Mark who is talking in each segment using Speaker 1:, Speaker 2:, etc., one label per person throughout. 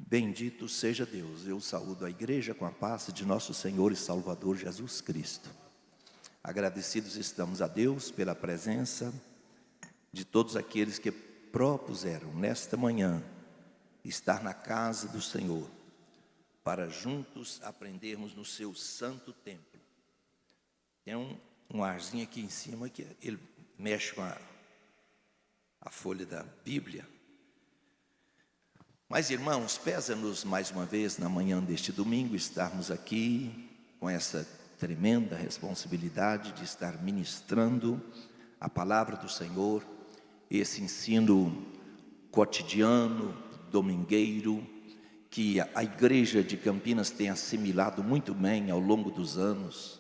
Speaker 1: Bendito seja Deus. Eu saúdo a igreja com a paz de nosso Senhor e Salvador Jesus Cristo. Agradecidos estamos a Deus pela presença de todos aqueles que propuseram nesta manhã estar na casa do Senhor, para juntos aprendermos no seu santo templo. Tem um arzinho aqui em cima que ele mexe com a folha da Bíblia. Mas, irmãos, pesa-nos mais uma vez na manhã deste domingo estarmos aqui com essa tremenda responsabilidade de estar ministrando a palavra do Senhor, esse ensino cotidiano, domingueiro, que a igreja de Campinas tem assimilado muito bem ao longo dos anos.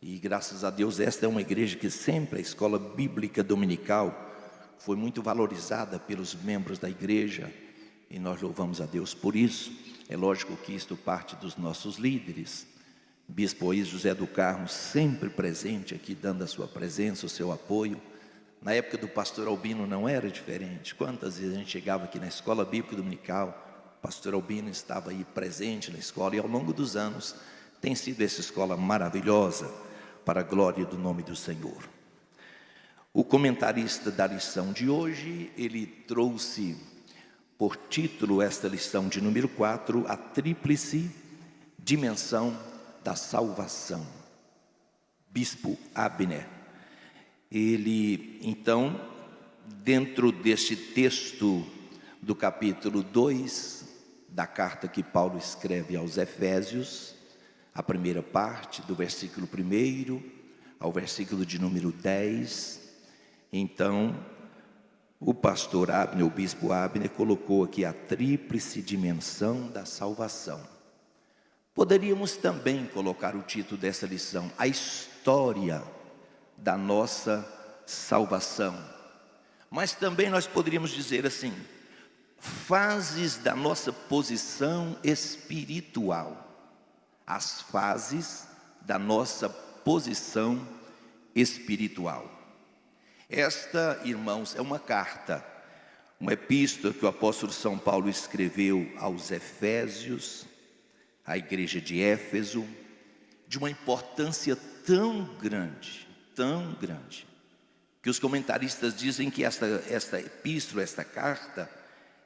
Speaker 1: E graças a Deus esta é uma igreja que sempre, a escola bíblica dominical, foi muito valorizada pelos membros da igreja. E nós louvamos a Deus por isso. É lógico que isto parte dos nossos líderes. Bispo José do Carmo sempre presente aqui, dando a sua presença, o seu apoio. Na época do pastor Albino não era diferente. Quantas vezes a gente chegava aqui na escola bíblica dominical, o pastor Albino estava aí presente na escola. E ao longo dos anos tem sido essa escola maravilhosa, para a glória do nome do Senhor. O comentarista da lição de hoje, ele trouxe por título esta lição de número 4, a tríplice dimensão da salvação. Bispo Abner. Ele, então, dentro deste texto do capítulo 2 da carta que Paulo escreve aos Efésios, a primeira parte, do versículo 1 ao versículo de número 10, então, o pastor Abner, o bispo Abner, colocou aqui a tríplice dimensão da salvação. Poderíamos também colocar o título dessa lição, a história da nossa salvação. Mas também nós poderíamos dizer assim, fases da nossa posição espiritual. As fases da nossa posição espiritual. Esta, irmãos, é uma carta, uma epístola que o apóstolo São Paulo escreveu aos Efésios, à igreja de Éfeso, de uma importância tão grande, que os comentaristas dizem que esta epístola, esta carta,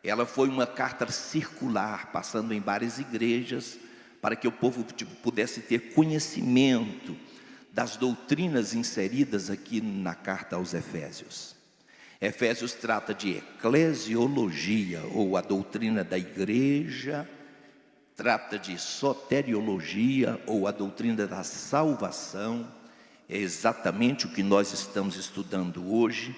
Speaker 1: ela foi uma carta circular, passando em várias igrejas, para que o povo pudesse ter conhecimento das doutrinas inseridas aqui na carta aos Efésios. Efésios trata de eclesiologia, ou a doutrina da igreja, trata de soteriologia, ou a doutrina da salvação. É exatamente o que nós estamos estudando hoje.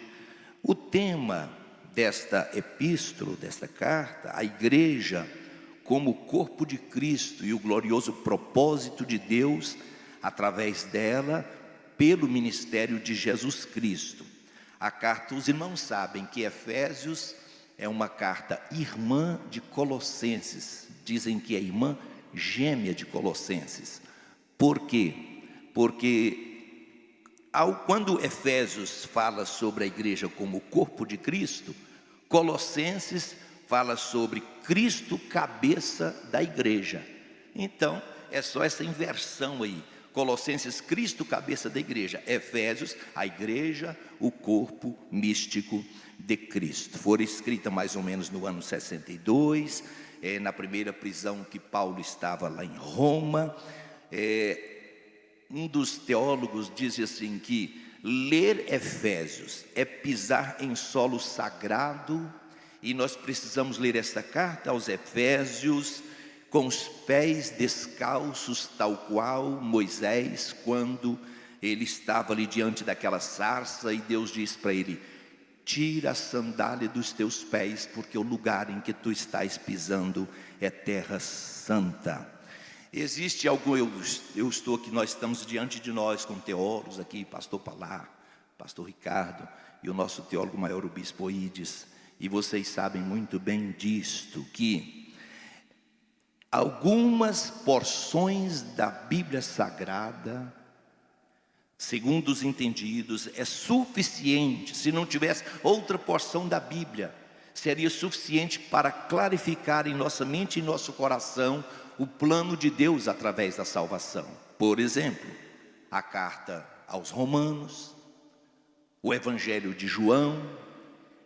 Speaker 1: O tema desta epístola, desta carta, a igreja como o corpo de Cristo e o glorioso propósito de Deus através dela, pelo ministério de Jesus Cristo. A carta, os irmãos sabem que Efésios é uma carta irmã de Colossenses. Dizem que é irmã gêmea de Colossenses. Por quê? Porque quando Efésios fala sobre a igreja como o corpo de Cristo, Colossenses fala sobre Cristo, cabeça da igreja. Então, é só essa inversão aí. Colossenses, Cristo, cabeça da igreja. Efésios, a igreja, o corpo místico de Cristo. Foram escritas mais ou menos no ano 62, na primeira prisão que Paulo estava lá em Roma. Um dos teólogos diz assim que ler Efésios é pisar em solo sagrado, e nós precisamos ler esta carta aos Efésios com os pés descalços, tal qual Moisés, quando ele estava ali diante daquela sarça, e Deus diz para ele: tira a sandália dos teus pés, porque o lugar em que tu estás pisando é terra santa. Existe algo, eu estou aqui, nós estamos diante de nós com teólogos aqui, pastor Palá, pastor Ricardo, e o nosso teólogo maior, o bispo Ides, e vocês sabem muito bem disto, que algumas porções da Bíblia Sagrada, segundo os entendidos, é suficiente. Se não tivesse outra porção da Bíblia, seria suficiente para clarificar em nossa mente e em nosso coração o plano de Deus através da salvação. Por exemplo, a carta aos Romanos, o Evangelho de João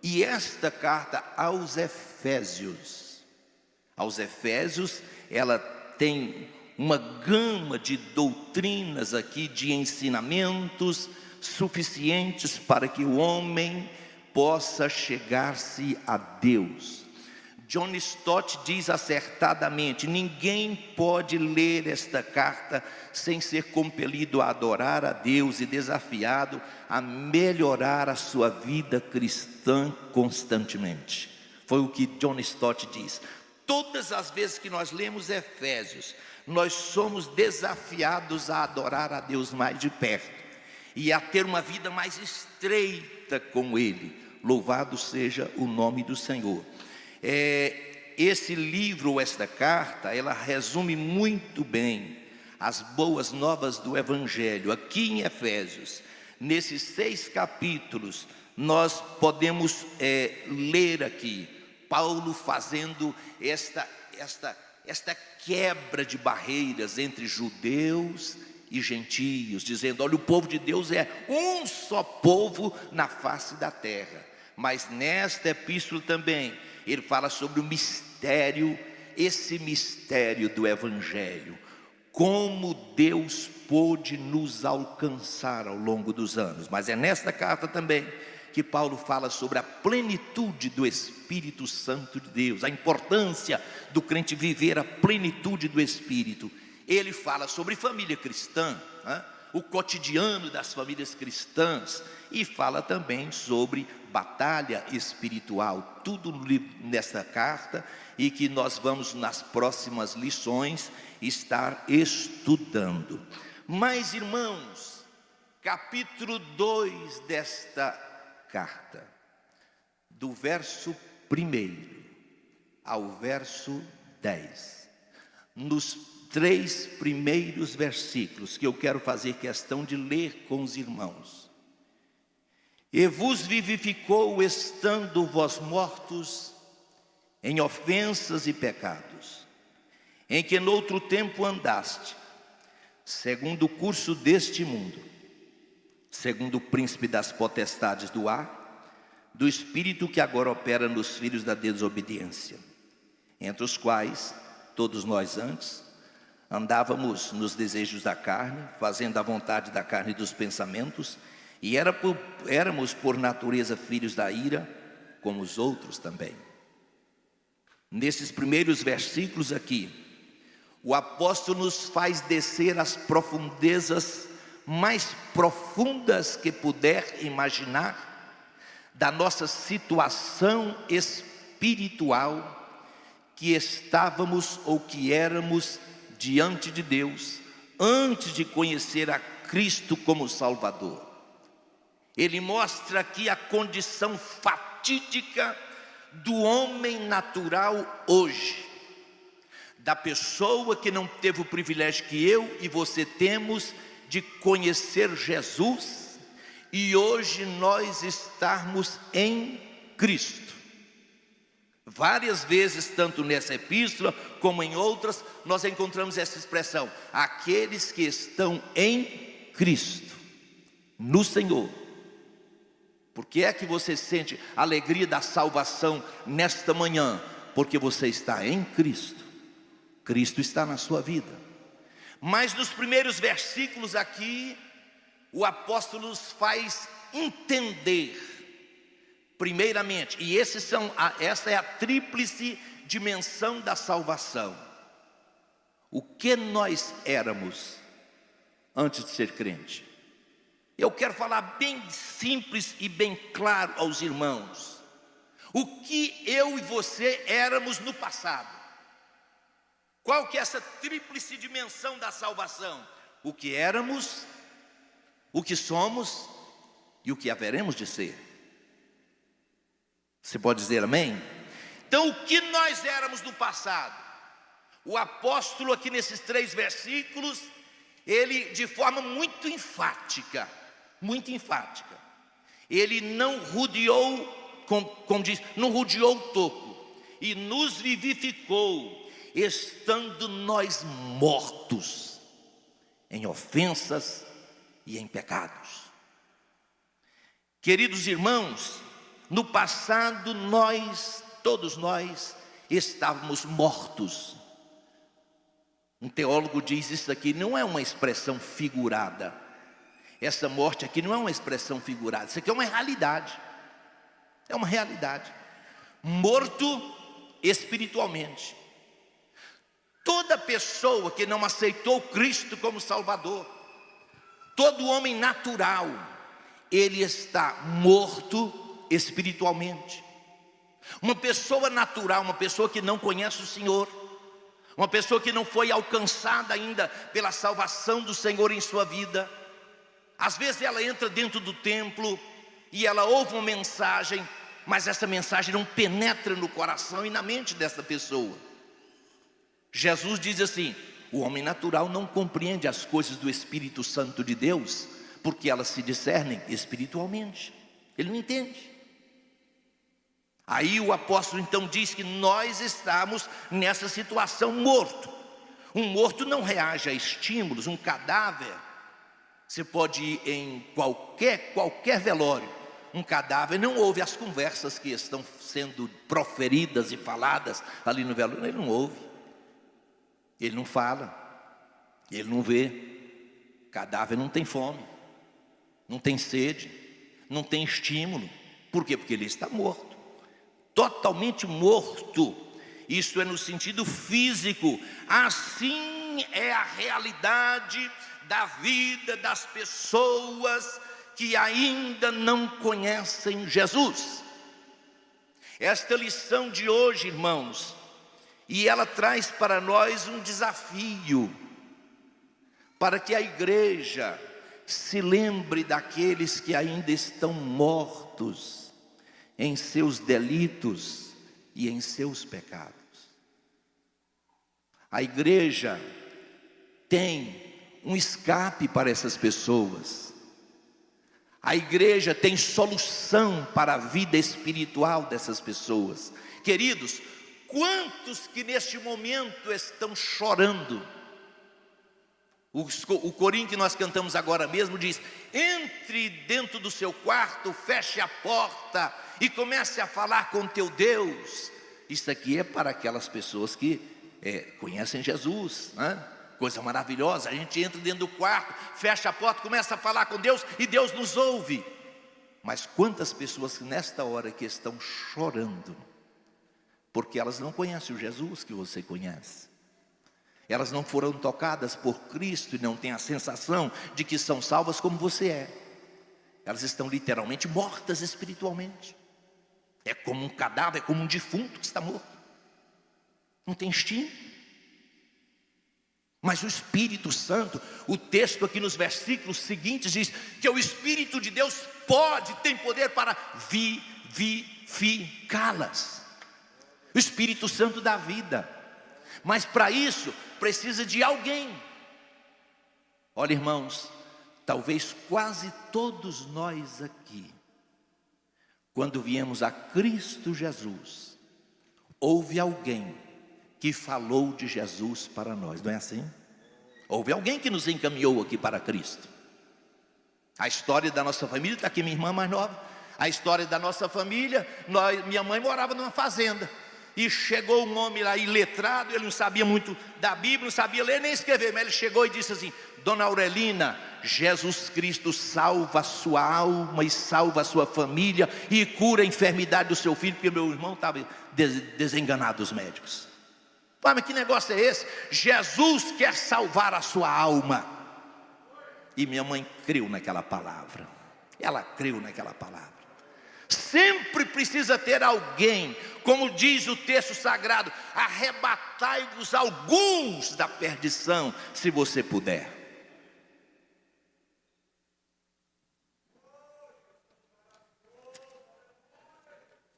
Speaker 1: e esta carta aos Efésios. Aos Efésios, ela tem uma gama de doutrinas aqui, de ensinamentos suficientes para que o homem possa chegar-se a Deus. John Stott diz acertadamente: ninguém pode ler esta carta sem ser compelido a adorar a Deus e desafiado a melhorar a sua vida cristã constantemente. Foi o que John Stott diz. Todas as vezes que nós lemos Efésios, nós somos desafiados a adorar a Deus mais de perto e a ter uma vida mais estreita com Ele. Louvado seja o nome do Senhor. Esse livro, esta carta, ela resume muito bem as boas novas do Evangelho. Aqui em Efésios, nesses 6 capítulos, nós podemos ler aqui Paulo fazendo esta quebra de barreiras entre judeus e gentios, dizendo: olha, o povo de Deus é um só povo na face da terra. Mas nesta epístola também ele fala sobre o mistério, esse mistério do Evangelho, como Deus pôde nos alcançar ao longo dos anos. Mas é nesta carta também que Paulo fala sobre a plenitude do Espírito Santo de Deus, a importância do crente viver a plenitude do Espírito. Ele fala sobre família cristã, o cotidiano das famílias cristãs, e fala também sobre batalha espiritual, tudo nessa carta, e que nós vamos nas próximas lições estar estudando. Mas, irmãos, capítulo 2 desta carta, do verso 1 ao verso 10, nos 3 primeiros versículos que eu quero fazer questão de ler com os irmãos. E vos vivificou estando vós mortos em ofensas e pecados, em que noutro tempo andaste, segundo o curso deste mundo, segundo o príncipe das potestades do ar, do espírito que agora opera nos filhos da desobediência, entre os quais todos nós antes andávamos nos desejos da carne, fazendo a vontade da carne e dos pensamentos, e éramos por natureza filhos da ira, como os outros também. Nesses primeiros versículos aqui, o apóstolo nos faz descer as profundezas mais profundas que puder imaginar, da nossa situação espiritual, que estávamos ou que éramos diante de Deus, antes de conhecer a Cristo como Salvador. Ele mostra aqui a condição fatídica do homem natural hoje, da pessoa que não teve o privilégio que eu e você temos de conhecer Jesus, e hoje nós estarmos em Cristo. Várias vezes, tanto nessa epístola como em outras, nós encontramos essa expressão: aqueles que estão em Cristo, no Senhor. Por que é que você sente a alegria da salvação nesta manhã? Porque você está em Cristo. Cristo está na sua vida. Mas nos primeiros versículos aqui, o apóstolo nos faz entender, primeiramente, e essa é a tríplice dimensão da salvação. O que nós éramos antes de ser crente? Eu quero falar bem simples e bem claro aos irmãos. O que eu e você éramos no passado. Qual que é essa tríplice dimensão da salvação? O que éramos, o que somos e o que haveremos de ser. Você pode dizer amém? Então, o que nós éramos no passado? O apóstolo aqui nesses 3 versículos, ele de forma muito enfática, ele não rodeou como diz, não rodeou o toco, e nos vivificou, estando nós mortos em ofensas e em pecados. Queridos irmãos, no passado todos nós estávamos mortos. Um teólogo diz isso aqui, não é uma expressão figurada. Essa morte aqui não é uma expressão figurada, isso aqui é uma realidade. É uma realidade. Morto espiritualmente. Toda pessoa que não aceitou Cristo como Salvador, todo homem natural, ele está morto espiritualmente. Uma pessoa natural, uma pessoa que não conhece o Senhor, uma pessoa que não foi alcançada ainda pela salvação do Senhor em sua vida, às vezes ela entra dentro do templo e ela ouve uma mensagem, mas essa mensagem não penetra no coração e na mente dessa pessoa. Jesus diz assim: o homem natural não compreende as coisas do Espírito Santo de Deus, porque elas se discernem espiritualmente. Ele não entende. Aí o apóstolo então diz que nós estamos nessa situação morto. Um morto não reage a estímulos, um cadáver. Você pode ir em qualquer velório. Um cadáver não ouve as conversas que estão sendo proferidas e faladas ali no velório. Ele não ouve. Ele não fala. Ele não vê. Cadáver não tem fome. Não tem sede. Não tem estímulo. Por quê? Porque ele está morto. Totalmente morto. Isso é no sentido físico. Assim é a realidade da vida das pessoas que ainda não conhecem Jesus. Esta lição de hoje, irmãos, e ela traz para nós um desafio, para que a igreja se lembre daqueles que ainda estão mortos em seus delitos e em seus pecados. A igreja tem um escape para essas pessoas. A igreja tem solução para a vida espiritual dessas pessoas. Queridos, quantos que neste momento estão chorando? O corinho que nós cantamos agora mesmo diz: entre dentro do seu quarto, feche a porta e comece a falar com teu Deus. Isso aqui é para aquelas pessoas que conhecem Jesus, né? Coisa maravilhosa. A gente entra dentro do quarto, fecha a porta, começa a falar com Deus e Deus nos ouve. Mas quantas pessoas nesta hora que estão chorando porque elas não conhecem o Jesus que você conhece, elas não foram tocadas por Cristo e não têm a sensação de que são salvas como você é. Elas estão literalmente mortas espiritualmente. É como um cadáver, é como um defunto que está morto. Não tem estímulo. Mas o Espírito Santo, o texto aqui nos versículos seguintes diz que o Espírito de Deus tem poder para vivificá-las. O Espírito Santo dá vida. Mas para isso precisa de alguém. Olha, irmãos, talvez quase todos nós aqui, quando viemos a Cristo Jesus, houve alguém que falou de Jesus para nós, não é assim? Houve alguém que nos encaminhou aqui para Cristo. A história da nossa família, está aqui minha irmã mais nova. A história da nossa família, minha mãe morava numa fazenda. E chegou um homem lá iletrado, ele não sabia muito da Bíblia, não sabia ler nem escrever, mas ele chegou e disse assim: Dona Aurelina, Jesus Cristo salva a sua alma e salva a sua família e cura a enfermidade do seu filho, porque meu irmão estava desenganado dos médicos. Mas que negócio é esse? Jesus quer salvar a sua alma. E minha mãe creu naquela palavra. Ela creu naquela palavra. Sempre precisa ter alguém, como diz o texto sagrado: arrebatai-vos alguns da perdição, se você puder.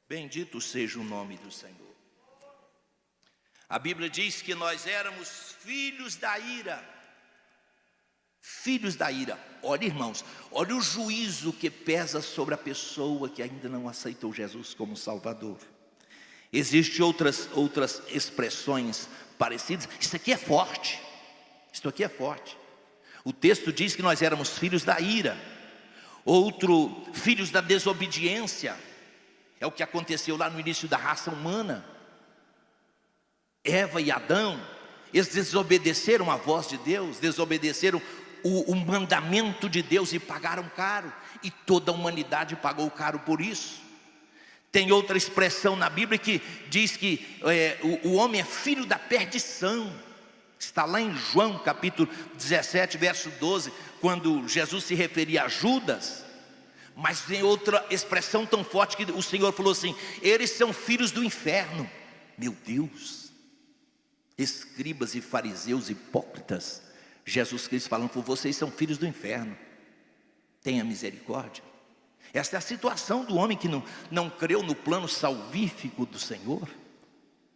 Speaker 1: Bendito seja o nome do Senhor. A Bíblia diz que nós éramos filhos da ira. Filhos da ira. Olha, irmãos, olha o juízo que pesa sobre a pessoa que ainda não aceitou Jesus como Salvador. Existem outras expressões parecidas. Isso aqui é forte. Isso aqui é forte. O texto diz que nós éramos filhos da ira. Outro, filhos da desobediência. É o que aconteceu lá no início da raça humana. Eva e Adão, eles desobedeceram a voz de Deus, desobedeceram o mandamento de Deus e pagaram caro. E toda a humanidade pagou caro por isso. Tem outra expressão na Bíblia que diz que o homem é filho da perdição. Está lá em João capítulo 17, verso 12, quando Jesus se referia a Judas. Mas tem outra expressão tão forte que o Senhor falou assim: eles são filhos do inferno. Meu Deus! Escribas e fariseus hipócritas, Jesus Cristo falando: por vocês são filhos do inferno, tenha misericórdia. Esta é a situação do homem que não creu no plano salvífico do Senhor.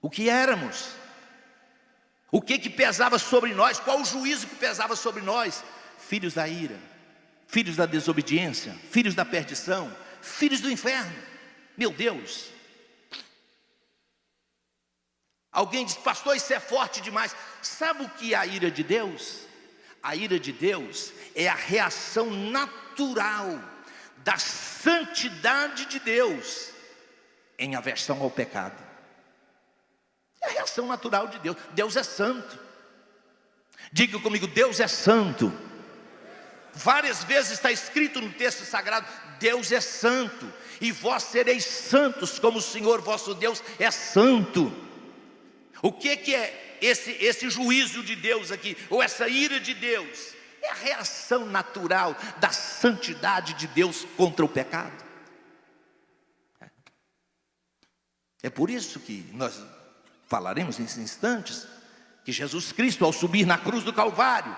Speaker 1: O que éramos? O que pesava sobre nós? Qual o juízo que pesava sobre nós? Filhos da ira, filhos da desobediência, filhos da perdição, filhos do inferno. Meu Deus! Alguém diz: pastor, isso é forte demais. Sabe o que é a ira de Deus? A ira de Deus é a reação natural da santidade de Deus em aversão ao pecado. É a reação natural de Deus. Deus é santo. Diga comigo: Deus é santo. Várias vezes está escrito no texto sagrado: Deus é santo, e vós sereis santos como o Senhor vosso Deus é santo. O que é esse juízo de Deus aqui, ou essa ira de Deus? É a reação natural da santidade de Deus contra o pecado. É por isso que nós falaremos nesses instantes que Jesus Cristo, ao subir na cruz do Calvário,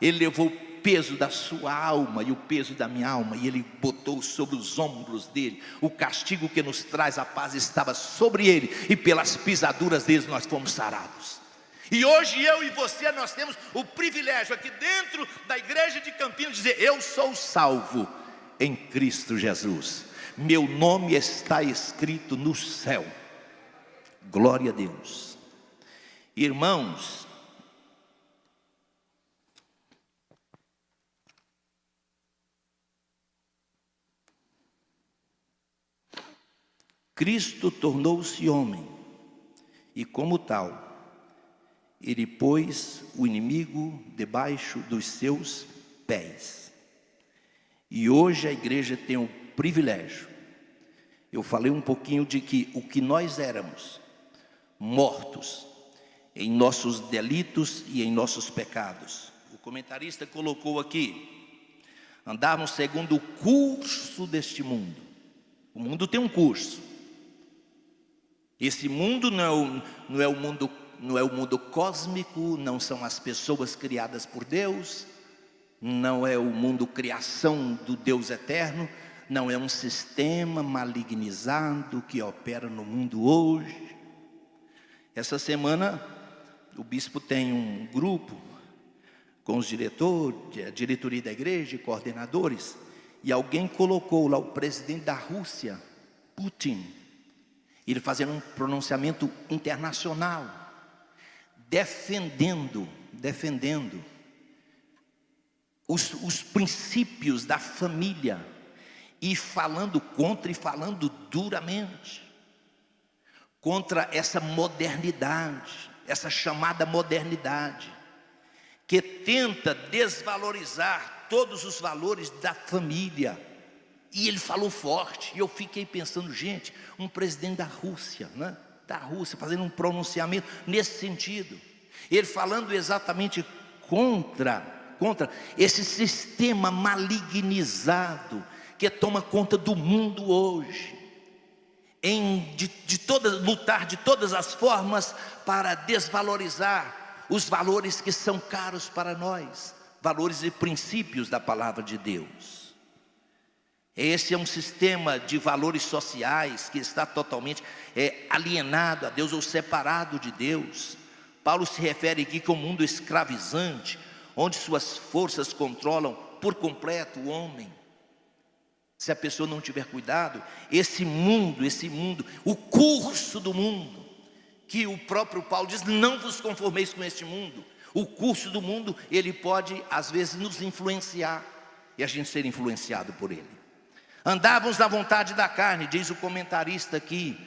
Speaker 1: Ele levou o peso da sua alma e o peso da minha alma, e Ele botou sobre os ombros dele. O castigo que nos traz a paz estava sobre Ele, e pelas pisaduras dele nós fomos sarados. E hoje eu e você, nós temos o privilégio aqui dentro da igreja de Campinas de dizer: eu sou salvo em Cristo Jesus, meu nome está escrito no céu. Glória a Deus. Irmãos, Cristo tornou-se homem, e como tal, Ele pôs o inimigo debaixo dos seus pés. E hoje a igreja tem o privilégio. Eu falei um pouquinho de que o que nós éramos, mortos em nossos delitos e em nossos pecados. O comentarista colocou aqui: andarmos segundo o curso deste mundo. O mundo tem um curso. Esse mundo não é o mundo cósmico, não são as pessoas criadas por Deus, não é o mundo criação do Deus eterno, não é um sistema malignizado que opera no mundo hoje. Essa semana o bispo tem um grupo com os diretores, a diretoria da igreja, coordenadores, e alguém colocou lá o presidente da Rússia, Putin, ele fazendo um pronunciamento internacional, defendendo os princípios da família, e falando contra, e falando duramente contra essa modernidade, essa chamada modernidade, que tenta desvalorizar todos os valores da família. E ele falou forte, e eu fiquei pensando: gente, um presidente da Rússia, né? Da Rússia, fazendo um pronunciamento nesse sentido, ele falando exatamente contra esse sistema malignizado que toma conta do mundo hoje, lutar de todas as formas para desvalorizar os valores que são caros para nós, valores e princípios da palavra de Deus. Esse é um sistema de valores sociais que está totalmente alienado a Deus, ou separado de Deus. Paulo se refere aqui com o mundo escravizante, onde suas forças controlam por completo o homem. Se a pessoa não tiver cuidado, esse mundo, o curso do mundo, que o próprio Paulo diz, não vos conformeis com este mundo. O curso do mundo, ele pode às vezes nos influenciar, e a gente ser influenciado por ele. Andávamos na vontade da carne, diz o comentarista aqui,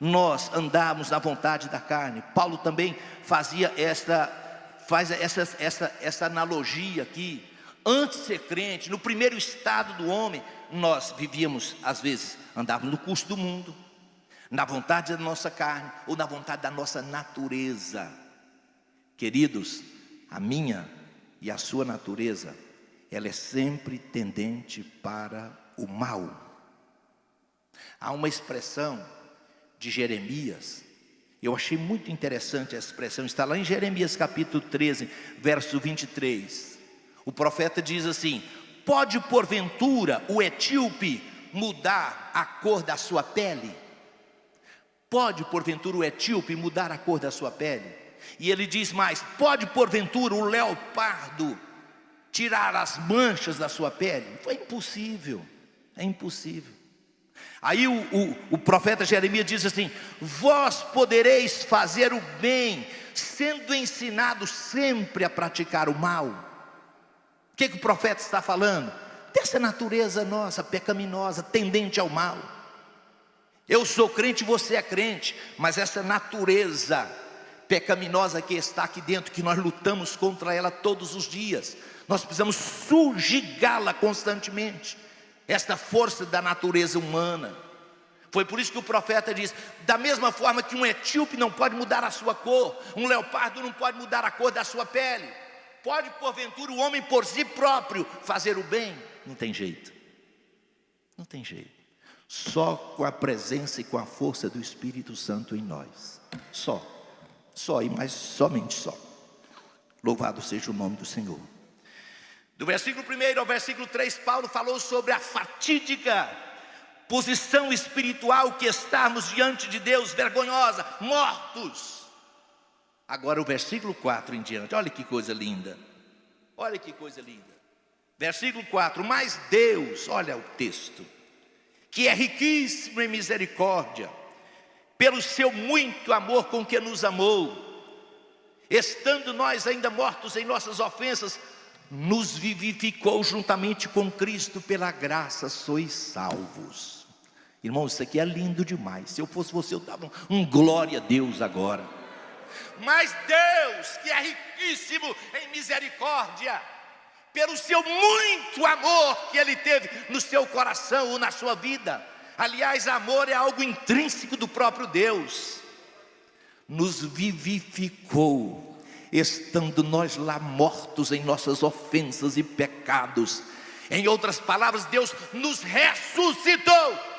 Speaker 1: nós andávamos na vontade da carne. Paulo também fazia essa analogia aqui. Antes de ser crente, no primeiro estado do homem, nós vivíamos, às vezes, andávamos no curso do mundo, na vontade da nossa carne, ou na vontade da nossa natureza. Queridos, a minha e a sua natureza, ela é sempre tendente para o mal. Há uma expressão de Jeremias, eu achei muito interessante essa expressão, está lá em Jeremias capítulo 13, verso 23. O profeta diz assim: pode porventura o etíope mudar a cor da sua pele? Pode porventura o etíope mudar a cor da sua pele? E ele diz mais: pode porventura o leopardo tirar as manchas da sua pele? É impossível, é impossível. Aí o profeta Jeremias diz assim: vós podereis fazer o bem, sendo ensinados sempre a praticar o mal. O que o profeta está falando? Dessa natureza nossa, pecaminosa, tendente ao mal. Eu sou crente, você é crente, mas essa natureza pecaminosa que está aqui dentro, que nós lutamos contra ela todos os dias, nós precisamos subjugá-la constantemente, esta força da natureza humana. Foi por isso que o profeta diz: da mesma forma que um etíope não pode mudar a sua cor, um leopardo não pode mudar a cor da sua pele, pode porventura o homem por si próprio fazer o bem? Não tem jeito, não tem jeito. Só com a presença e com a força do Espírito Santo em nós. Só e mais somente só. Louvado seja o nome do Senhor. Do versículo 1 ao versículo 3, Paulo falou sobre a fatídica posição espiritual que estamos diante de Deus, vergonhosa, mortos. Agora o versículo 4 em diante, olha que coisa linda. Olha que coisa linda. Versículo 4: mas Deus, olha o texto, que é riquíssimo em misericórdia, pelo seu muito amor com que nos amou, estando nós ainda mortos em nossas ofensas, nos vivificou juntamente com Cristo, pela graça sois salvos. Irmãos, isso aqui é lindo demais. Se eu fosse você, eu dava um glória a Deus agora. Mas Deus, que é riquíssimo em misericórdia, pelo seu muito amor que Ele teve no seu coração ou na sua vida, aliás, amor é algo intrínseco do próprio Deus, nos vivificou, estando nós lá mortos em nossas ofensas e pecados. Em outras palavras, Deus nos ressuscitou.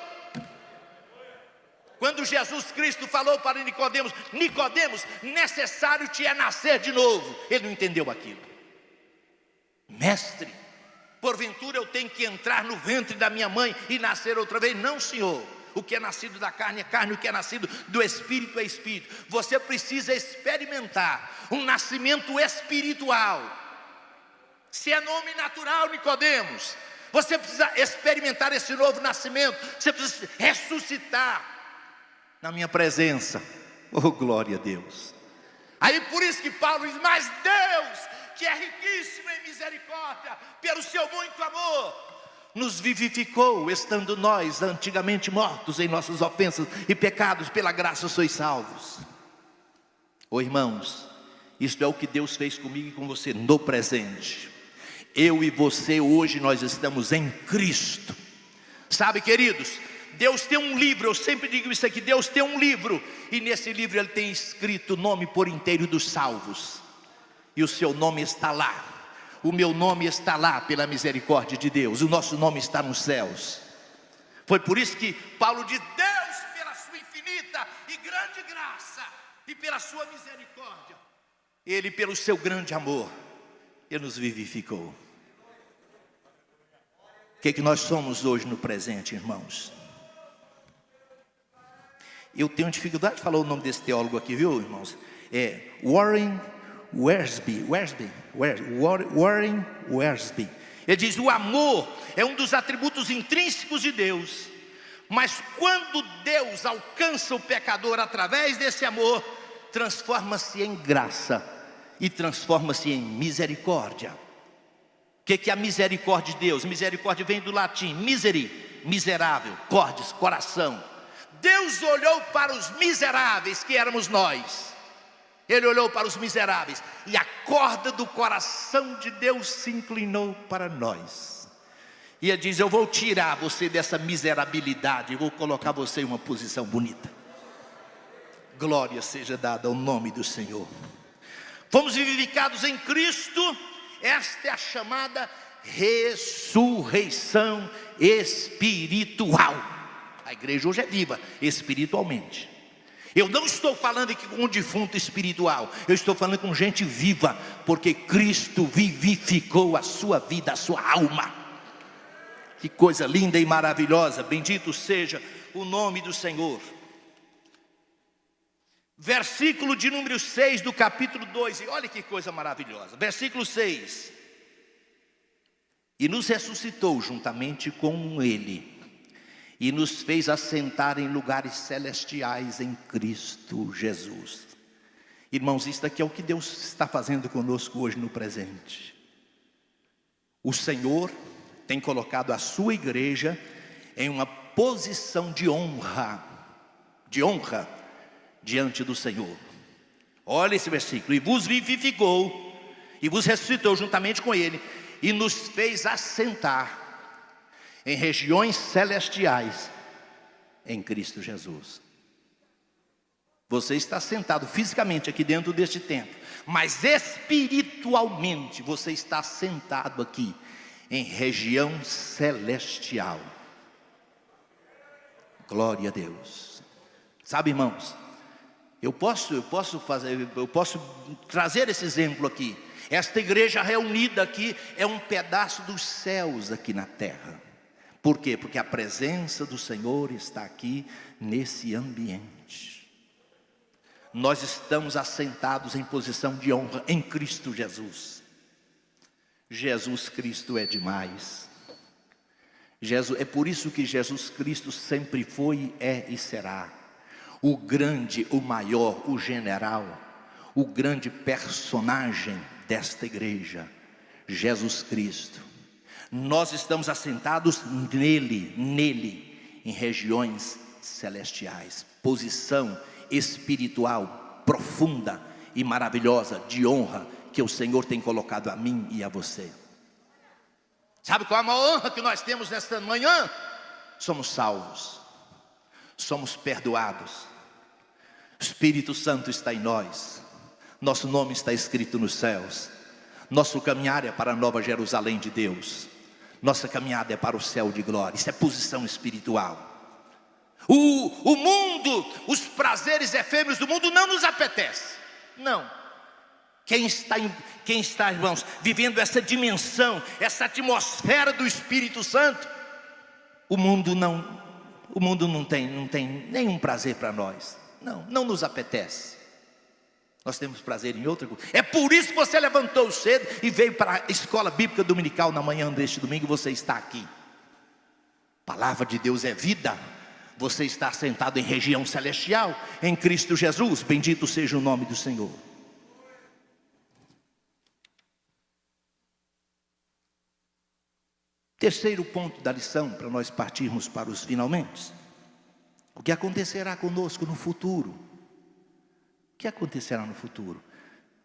Speaker 1: Quando Jesus Cristo falou para Nicodemos: Nicodemos, necessário te é nascer de novo. Ele não entendeu aquilo. Mestre, porventura eu tenho que entrar no ventre da minha mãe e nascer outra vez? Não, Senhor. O que é nascido da carne é carne, o que é nascido do Espírito é Espírito. Você precisa experimentar um nascimento espiritual. Se é nome natural, Nicodemos, você precisa experimentar esse novo nascimento. Você precisa ressuscitar na minha presença. Oh, glória a Deus. Aí por isso que Paulo diz: mas Deus, que é riquíssimo em misericórdia, pelo seu muito amor, nos vivificou, estando nós antigamente mortos em nossas ofensas e pecados, pela graça sois salvos. Oh, irmãos, isto é o que Deus fez comigo e com você no presente. Eu e você hoje, nós estamos em Cristo. Sabe, queridos, Deus tem um livro, eu sempre digo isso aqui: Deus tem um livro, e nesse livro Ele tem escrito o nome por inteiro dos salvos, e o seu nome está lá. O meu nome está lá pela misericórdia de Deus. O nosso nome está nos céus. Foi por isso que Paulo diz: Deus, pela sua infinita e grande graça e pela sua misericórdia, Ele, pelo seu grande amor, Ele nos vivificou. O que nós somos hoje no presente, irmãos? Eu tenho dificuldade de falar o nome desse teólogo aqui, viu, irmãos? É Warren Warren Wiersbe. Ele diz: o amor é um dos atributos intrínsecos de Deus, mas quando Deus alcança o pecador através desse amor, transforma-se em graça e transforma-se em misericórdia. O que é a misericórdia de Deus? Misericórdia vem do latim miseri, miserável, cordes, coração. Deus olhou para os miseráveis, que éramos nós. Ele olhou para os miseráveis, e a corda do coração de Deus se inclinou para nós. E ele diz: eu vou tirar você dessa miserabilidade, e vou colocar você em uma posição bonita. Glória seja dada ao nome do Senhor. Fomos vivificados em Cristo. Esta é a chamada ressurreição espiritual. A igreja hoje é viva espiritualmente. Eu não estou falando aqui com um defunto espiritual, eu estou falando com gente viva, porque Cristo vivificou a sua vida, a sua alma. Que coisa linda e maravilhosa, bendito seja o nome do Senhor. Versículo de número 6 do capítulo 2, e olha que coisa maravilhosa, versículo 6. E nos ressuscitou juntamente com Ele, e nos fez assentar em lugares celestiais em Cristo Jesus. Irmãos, isso aqui é o que Deus está fazendo conosco hoje no presente. O Senhor tem colocado a sua igreja em uma posição de honra diante do Senhor. Olha esse versículo: e vos vivificou, e vos ressuscitou juntamente com Ele, e nos fez assentar em regiões celestiais em Cristo Jesus. Você está sentado fisicamente aqui dentro deste templo, mas espiritualmente você está sentado aqui em região celestial. Glória a Deus. Sabe, irmãos, eu posso trazer esse exemplo aqui. Esta igreja reunida aqui é um pedaço dos céus aqui na terra. Por quê? Porque a presença do Senhor está aqui nesse ambiente. Nós estamos assentados em posição de honra em Cristo Jesus. Jesus Cristo é demais. É por isso que Jesus Cristo sempre foi, é e será o grande, o maior, o general, o grande personagem desta igreja, Jesus Cristo. Nós estamos assentados nele, em regiões celestiais, posição espiritual profunda e maravilhosa de honra que o Senhor tem colocado a mim e a você. Sabe qual é a maior honra que nós temos nesta manhã? Somos salvos, somos perdoados, o Espírito Santo está em nós, nosso nome está escrito nos céus, nosso caminhar é para a Nova Jerusalém de Deus, nossa caminhada é para o céu de glória. Isso é posição espiritual. O mundo, os prazeres efêmeros do mundo não nos apetece. Não. Quem está, irmãos, vivendo essa dimensão, essa atmosfera do Espírito Santo, o mundo não tem nenhum prazer para nós. Não nos apetece. Nós temos prazer em outra coisa. É por isso que você levantou cedo e veio para a escola bíblica dominical na manhã deste domingo. Você está aqui. A palavra de Deus é vida. Você está sentado em região celestial em Cristo Jesus. Bendito seja o nome do Senhor. Terceiro ponto da lição, para nós partirmos para os finalmente. O que acontecerá conosco no futuro? O que acontecerá no futuro?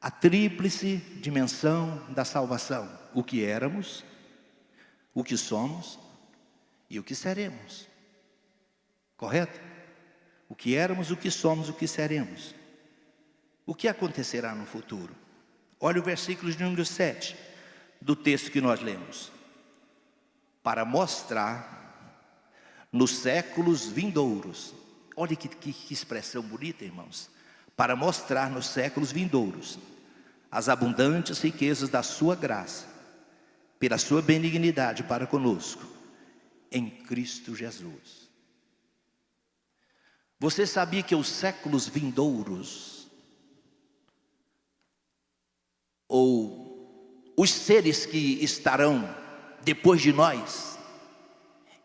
Speaker 1: A tríplice dimensão da salvação: o que éramos, o que somos e o que seremos. Correto? O que éramos, o que somos, o que seremos. O que acontecerá no futuro? Olha o versículo de número 7 do texto que nós lemos. Para mostrar nos séculos vindouros. Olha que expressão bonita, irmãos. Para mostrar nos séculos vindouros as abundantes riquezas da sua graça, pela sua benignidade para conosco, em Cristo Jesus. Você sabia que os séculos vindouros ou os seres que estarão depois de nós,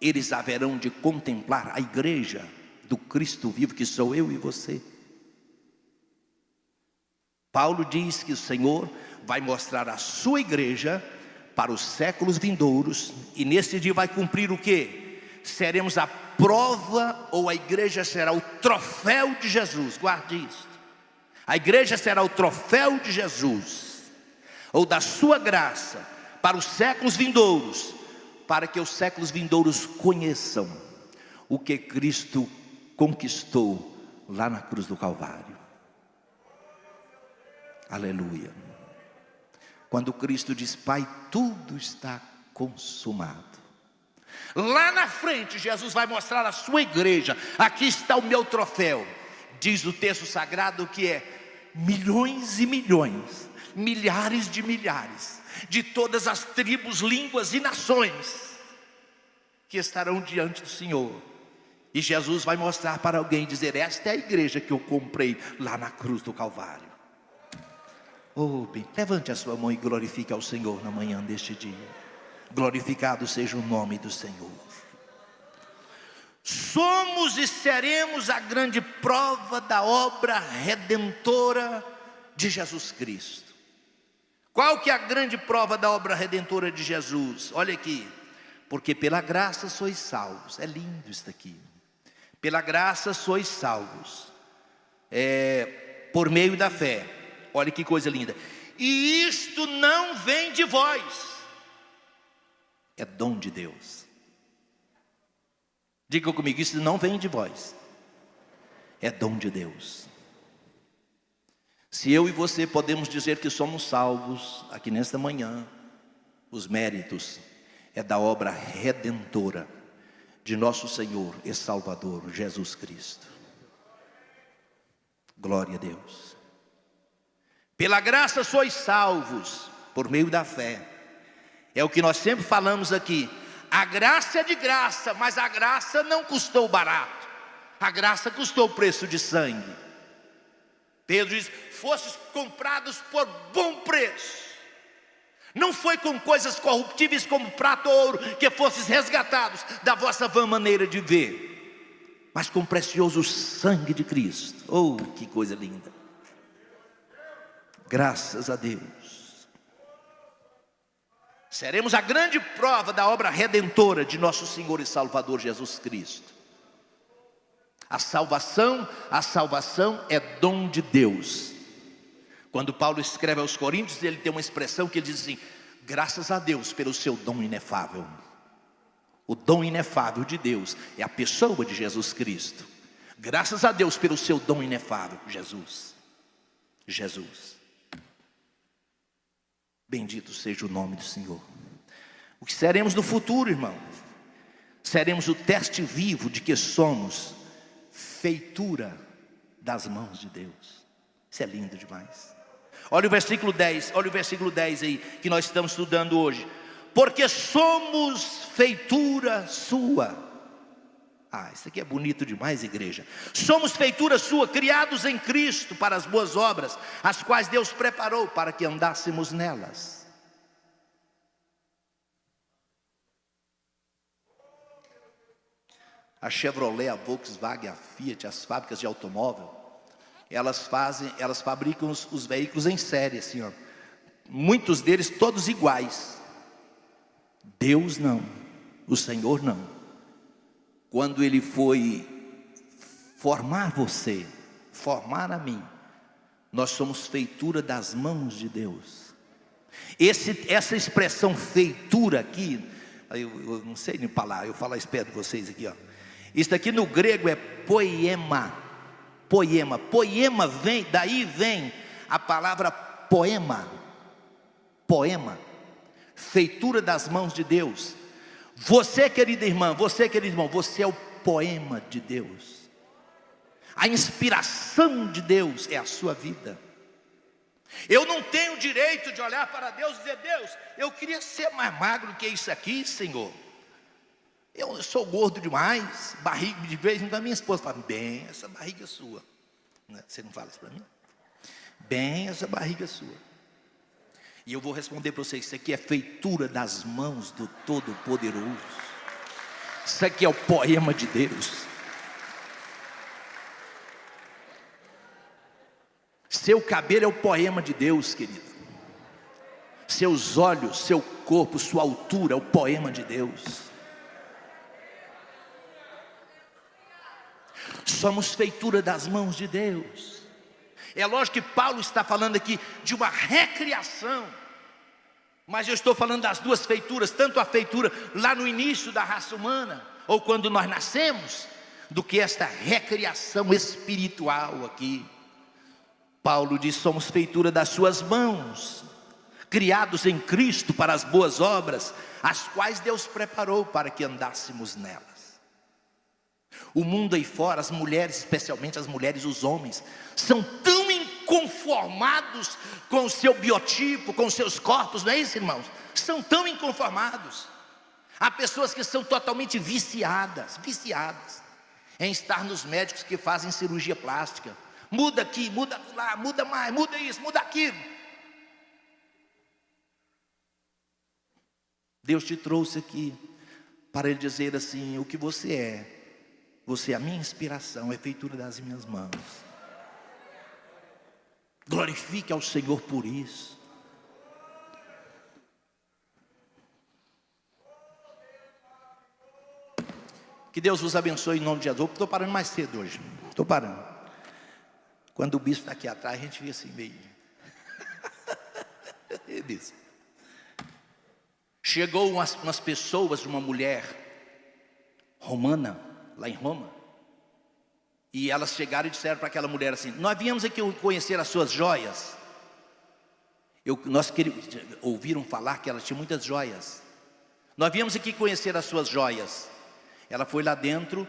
Speaker 1: eles haverão de contemplar a igreja do Cristo vivo, que sou eu e você. Paulo diz que o Senhor vai mostrar a sua igreja para os séculos vindouros, e nesse dia vai cumprir o quê? Seremos a prova, ou a igreja será o troféu de Jesus. Guarde isso. A igreja será o troféu de Jesus, ou da sua graça, para os séculos vindouros, para que os séculos vindouros conheçam o que Cristo conquistou lá na cruz do Calvário. Aleluia. Quando Cristo diz: Pai, tudo está consumado, lá na frente Jesus vai mostrar a sua igreja: aqui está o meu troféu. Diz o texto sagrado que é milhões e milhões, milhares de milhares, de todas as tribos, línguas e nações, que estarão diante do Senhor. E Jesus vai mostrar para alguém e dizer: esta é a igreja que eu comprei lá na cruz do Calvário. Oh, bem, levante a sua mão e glorifique ao Senhor na manhã deste dia. Glorificado seja o nome do Senhor. Somos e seremos a grande prova da obra redentora de Jesus Cristo. Qual que é a grande prova da obra redentora de Jesus? Olha aqui: porque pela graça sois salvos. É lindo isso aqui. Pela graça sois salvos, por meio da fé. Olha que coisa linda. E isto não vem de vós, é dom de Deus. Diga comigo: isso não vem de vós, é dom de Deus. Se eu e você podemos dizer que somos salvos aqui nesta manhã, os méritos é da obra redentora de nosso Senhor e Salvador Jesus Cristo. Glória a Deus. Pela graça sois salvos, por meio da fé. É o que nós sempre falamos aqui. A graça é de graça, mas a graça não custou barato. A graça custou o preço de sangue. Pedro diz: fostes comprados por bom preço. Não foi com coisas corruptíveis como prata ou ouro que fostes resgatados da vossa vã maneira de ver, mas com o precioso sangue de Cristo. Oh, que coisa linda. Graças a Deus. Seremos a grande prova da obra redentora de nosso Senhor e Salvador Jesus Cristo. A salvação é dom de Deus. Quando Paulo escreve aos Coríntios, ele tem uma expressão que ele diz assim: graças a Deus pelo seu dom inefável. O dom inefável de Deus é a pessoa de Jesus Cristo. Graças a Deus pelo seu dom inefável, Jesus. Bendito seja o nome do Senhor. O que seremos no futuro, irmão? Seremos o teste vivo de que somos feitura das mãos de Deus. Isso é lindo demais. Olha o versículo 10, aí, que nós estamos estudando hoje. Porque somos feitura sua. Isso aqui é bonito demais, igreja. Somos feitura sua, criados em Cristo para as boas obras, as quais Deus preparou para que andássemos nelas. A Chevrolet, a Volkswagen, a Fiat, as fábricas de automóvel, elas fabricam os veículos em série, assim, ó. Muitos deles todos iguais. Deus não, o Senhor não. Quando Ele foi formar você, formar a mim, nós somos feitura das mãos de Deus. Essa expressão feitura aqui, eu não sei nem falar, eu falo perto de vocês aqui, ó. Isso aqui no grego é poema. Poema daí vem a palavra poema. Feitura das mãos de Deus. Você, querida irmã, você, querido irmão, você é o poema de Deus. A inspiração de Deus é a sua vida. Eu não tenho o direito de olhar para Deus e dizer: Deus, eu queria ser mais magro que isso aqui, Senhor. Eu sou gordo demais, barriga de vez em quando. Minha esposa fala: bem, essa barriga é sua. Você não fala isso para mim? Bem, essa barriga é sua. E eu vou responder para vocês: isso aqui é feitura das mãos do Todo-Poderoso. Isso aqui é o poema de Deus. Seu cabelo é o poema de Deus, querido. Seus olhos, seu corpo, sua altura é o poema de Deus. Somos feitura das mãos de Deus. É lógico que Paulo está falando aqui de uma recriação, mas eu estou falando das duas feituras, tanto a feitura lá no início da raça humana, ou quando nós nascemos, do que esta recriação espiritual aqui. Paulo diz: somos feitura das suas mãos, criados em Cristo para as boas obras, as quais Deus preparou para que andássemos nelas. O mundo aí fora, as mulheres, especialmente as mulheres, os homens, são tão inconformados com o seu biotipo, com os seus corpos, não é isso, irmãos? São tão inconformados. Há pessoas que são totalmente viciadas em estar nos médicos que fazem cirurgia plástica. Muda aqui, muda lá, muda mais, muda isso, muda aquilo. Deus te trouxe aqui para Ele dizer assim: o que você é a minha inspiração, é feitura das minhas mãos. Glorifique ao Senhor por isso. Que Deus vos abençoe em nome de Jesus. Estou parando mais cedo hoje, estou parando. Quando o bispo está aqui atrás, a gente vê assim meio. Ele disse: chegou umas pessoas de uma mulher romana, lá em Roma, e elas chegaram e disseram para aquela mulher assim: nós viemos aqui conhecer as suas joias. Ouviram falar que ela tinha muitas joias. Nós viemos aqui conhecer as suas joias. Ela foi lá dentro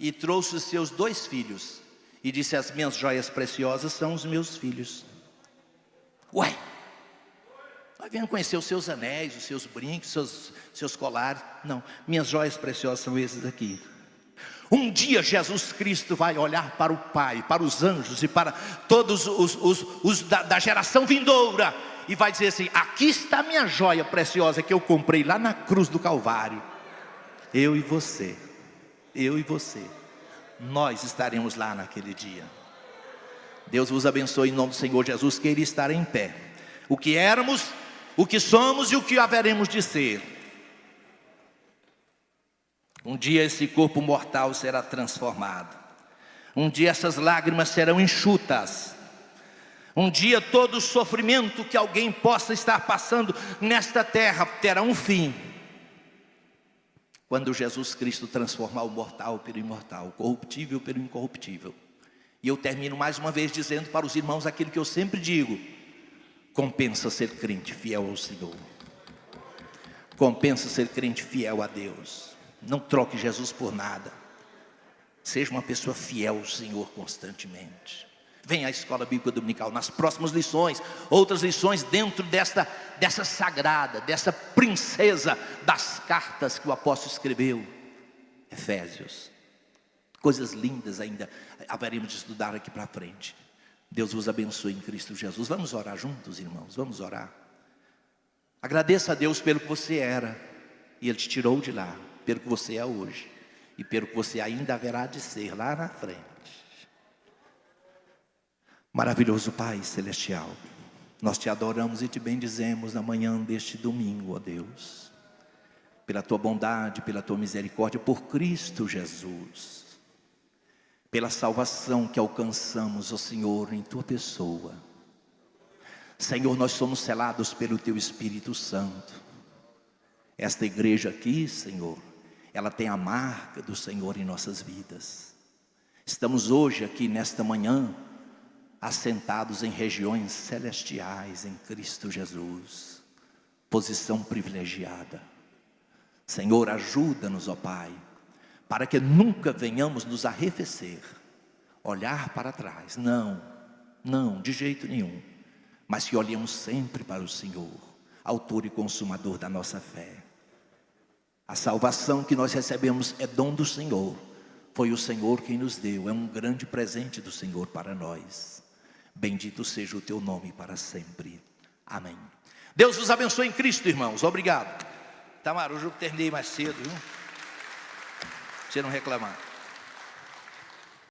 Speaker 1: e trouxe os seus 2 filhos e disse: as minhas joias preciosas são os meus filhos. Uai, nós viemos conhecer os seus anéis, os seus brincos, seus colares. Não, minhas joias preciosas são esses aqui. Um dia Jesus Cristo vai olhar para o Pai, para os anjos e para todos os da geração vindoura, e vai dizer assim: aqui está a minha joia preciosa que eu comprei lá na cruz do Calvário. Eu e você, nós estaremos lá naquele dia. Deus vos abençoe em nome do Senhor Jesus. Queira estar em pé. O que éramos, o que somos e o que haveremos de ser. Um dia esse corpo mortal será transformado. Um dia essas lágrimas serão enxutas. Um dia todo o sofrimento que alguém possa estar passando nesta terra terá um fim. Quando Jesus Cristo transformar o mortal pelo imortal, o corruptível pelo incorruptível. E eu termino mais uma vez dizendo para os irmãos aquilo que eu sempre digo: compensa ser crente fiel ao Senhor. Compensa ser crente fiel a Deus. Não troque Jesus por nada. Seja uma pessoa fiel ao Senhor constantemente. Venha à escola bíblica dominical. Nas próximas lições, outras lições dentro dessa sagrada, dessa princesa das cartas que o apóstolo escreveu, Efésios. Coisas lindas ainda haveremos de estudar aqui para frente. Deus vos abençoe em Cristo Jesus. Vamos orar juntos, irmãos, vamos orar. Agradeça a Deus pelo que você era, e Ele te tirou de lá, pelo que você é hoje, e pelo que você ainda haverá de ser lá na frente. Maravilhoso Pai Celestial, nós te adoramos e te bendizemos na manhã deste domingo, ó Deus, pela tua bondade, pela tua misericórdia, por Cristo Jesus, pela salvação que alcançamos, ó Senhor, em tua pessoa. Senhor, nós somos selados pelo teu Espírito Santo. Esta igreja aqui, Senhor, ela tem a marca do Senhor em nossas vidas. Estamos hoje aqui nesta manhã assentados em regiões celestiais em Cristo Jesus, posição privilegiada. Senhor, ajuda-nos, ó Pai, para que nunca venhamos nos arrefecer, olhar para trás, não, de jeito nenhum, mas que olhemos sempre para o Senhor, autor e consumador da nossa fé. A salvação que nós recebemos é dom do Senhor, foi o Senhor quem nos deu, é um grande presente do Senhor para nós. Bendito seja o teu nome para sempre. Amém. Deus vos abençoe em Cristo, irmãos. Obrigado. Tamara, hoje eu terminei mais cedo, viu? Pra você não reclamar.